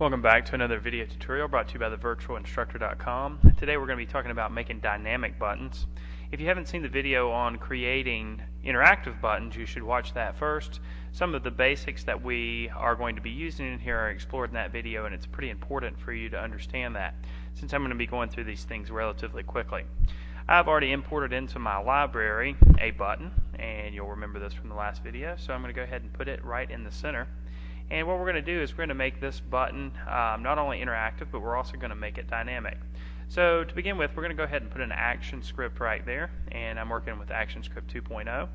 Welcome back to another video tutorial brought to you by thevirtualinstructor.com. Today we're going to be talking about making dynamic buttons. If you haven't seen the video on creating interactive buttons, you should watch that first. Some of the basics that we are going to be using in here are explored in that video, and it's pretty important for you to understand that, since I'm going to be going through these things relatively quickly. I've already imported into my library a button, and you'll remember this from the last video, so I'm going to go ahead and put it right in the center. And what we're going to do is we're going to make this button not only interactive, but we're also going to make it dynamic. So to begin with, we're going to go ahead and put an action script right there, and I'm working with ActionScript 2.0,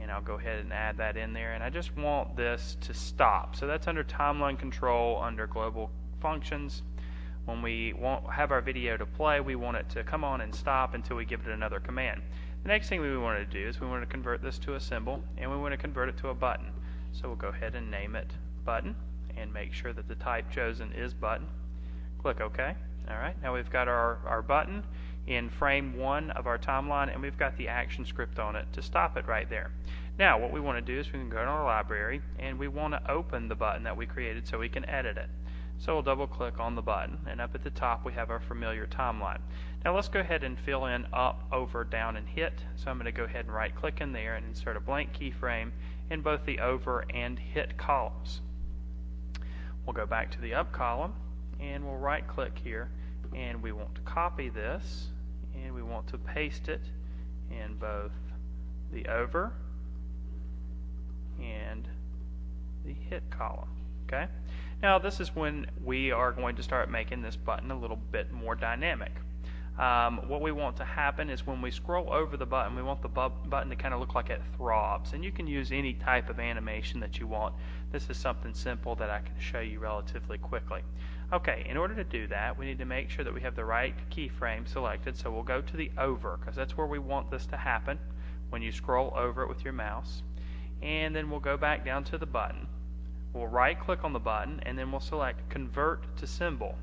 and I'll go ahead and add that in there. And I just want this to stop. So that's under timeline control, under global functions. When we have our video to play, we want it to come on and stop until we give it another command. The next thing we want to do is we want to convert this to a symbol, and we want to convert it to a button. So we'll go ahead and name it button and make sure that the type chosen is button. Click OK. Alright, now we've got our button in frame 1 of our timeline, and we've got the action script on it to stop it right there. Now what we want to do is we can go to our library, and we want to open the button that we created so we can edit it. So we'll double click on the button, and up at the top we have our familiar timeline. Now let's go ahead and fill in up, over, down, and hit. So I'm going to go ahead and right click in there and insert a blank keyframe in both the over and hit columns. We'll go back to the up column, and we'll right click here, and we want to copy this, and we want to paste it in both the over and the hit column. Okay? Now this is when we are going to start making this button a little bit more dynamic. What we want to happen is when we scroll over the button, we want the button to kind of look like it throbs, and you can use any type of animation that you want. This is something simple that I can show you relatively quickly. Okay, in order to do that, we need to make sure that we have the right keyframe selected, so we'll go to the over, because that's where we want this to happen when you scroll over it with your mouse, and then we'll go back down to the button. We'll right click on the button, and then we'll select convert to symbol.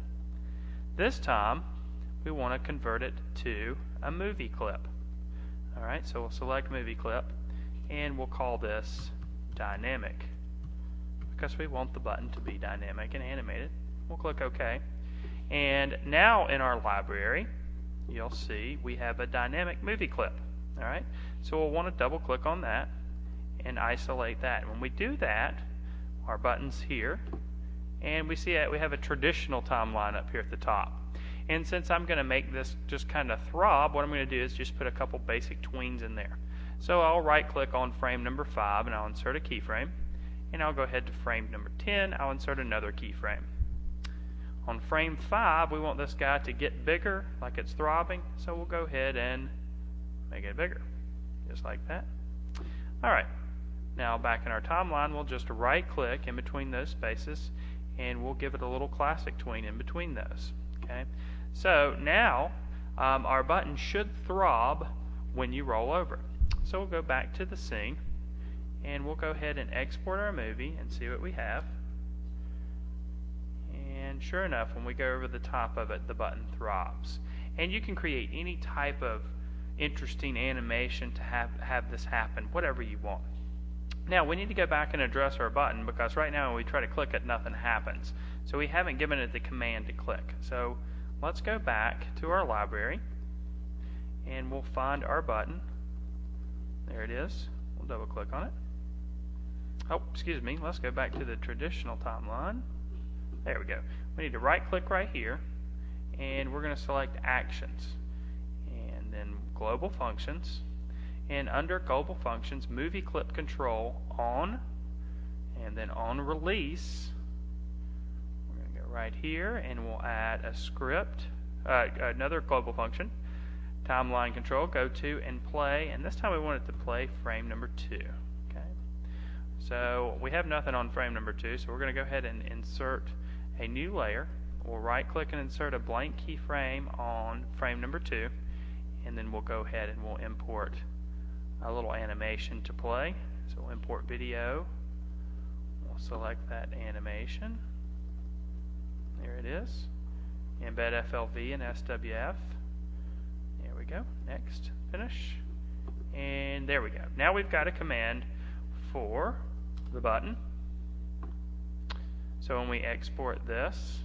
This time we want to convert it to a movie clip. Alright, so we'll select movie clip, and we'll call this dynamic, because we want the button to be dynamic and animated. We'll click OK, and now in our library you'll see we have a dynamic movie clip. Alright, so we'll want to double click on that and isolate that. When we do that, our button's here, and we see that we have a traditional timeline up here at the top. And since I'm going to make this just kind of throb, what I'm going to do is just put a couple basic tweens in there. So I'll right click on frame number 5, and I'll insert a keyframe, and I'll go ahead to frame number 10, I'll insert another keyframe. On frame 5, we want this guy to get bigger, like it's throbbing, so we'll go ahead and make it bigger, just like that. Alright, now back in our timeline, we'll just right click in between those spaces, and we'll give it a little classic tween in between those. Okay, so now our button should throb when you roll over. So we'll go back to the scene, and we'll go ahead and export our movie and see what we have. And sure enough, when we go over the top of it, the button throbs. And you can create any type of interesting animation to have this happen, whatever you want. Now we need to go back and address our button, because right now when we try to click it, nothing happens. So we haven't given it the command to click. So let's go back to our library, and we'll find our button. There it is. We'll double click on it. Oh, excuse me. Let's go back to the traditional timeline. There we go. We need to right click right here, and we're going to select actions, and then global functions. And under global functions, movie clip control on, and then on release, we're going to go right here, and we'll add a script, another global function, timeline control, go to and play, and this time we want it to play frame number 2. Okay, so we have nothing on frame number 2, so we're going to go ahead and insert a new layer. We'll right click and insert a blank keyframe on frame number 2, and then we'll go ahead and we'll import a little animation to play. So we'll import video, we'll select that animation, there it is, embed FLV and SWF, there we go, next, finish, and there we go. Now we've got a command for the button. So when we export this,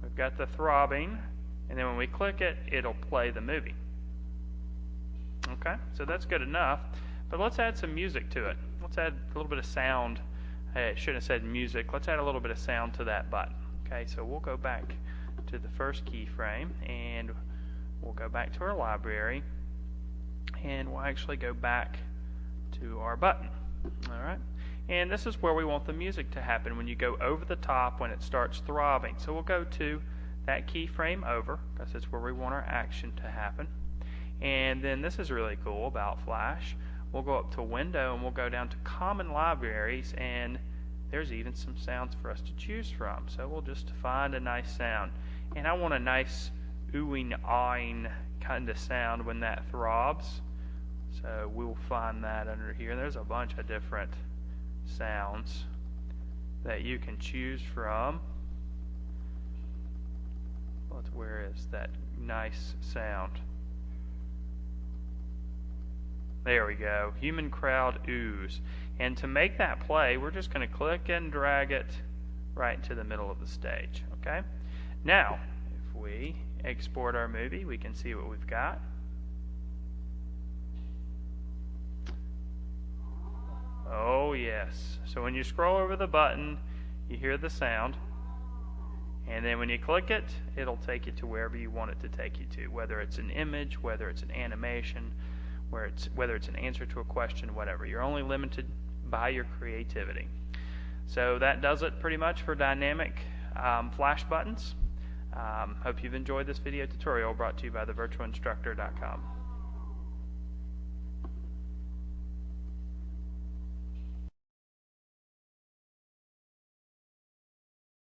we've got the throbbing, and then when we click it, it'll play the movie. Okay, so that's good enough, but let's add some music to it. Let's add a little bit of sound. It shouldn't have said music. Let's add a little bit of sound to that button. Okay, so we'll go back to the first keyframe, and we'll go back to our library, and we'll actually go back to our button. Alright, and this is where we want the music to happen, when you go over the top when it starts throbbing. So we'll go to that keyframe over, because that's where we want our action to happen. And then this is really cool about Flash. We'll go up to Window, and we'll go down to Common Libraries, and there's even some sounds for us to choose from. So we'll just find a nice sound. And I want a nice oohing, awing kind of sound when that throbs. So we'll find that under here. There's a bunch of different sounds that you can choose from. Where is that nice sound? There we go. Human crowd ooze. And to make that play, we're just going to click and drag it right into the middle of the stage. Okay? Now, if we export our movie, we can see what we've got. Oh yes. So when you scroll over the button, you hear the sound. And then when you click it, it'll take you to wherever you want it to take you to, whether it's an image, whether it's an animation, whether it's an answer to a question, whatever. You're only limited by your creativity. So that does it pretty much for dynamic Flash buttons. Hope you've enjoyed this video tutorial brought to you by thevirtualinstructor.com.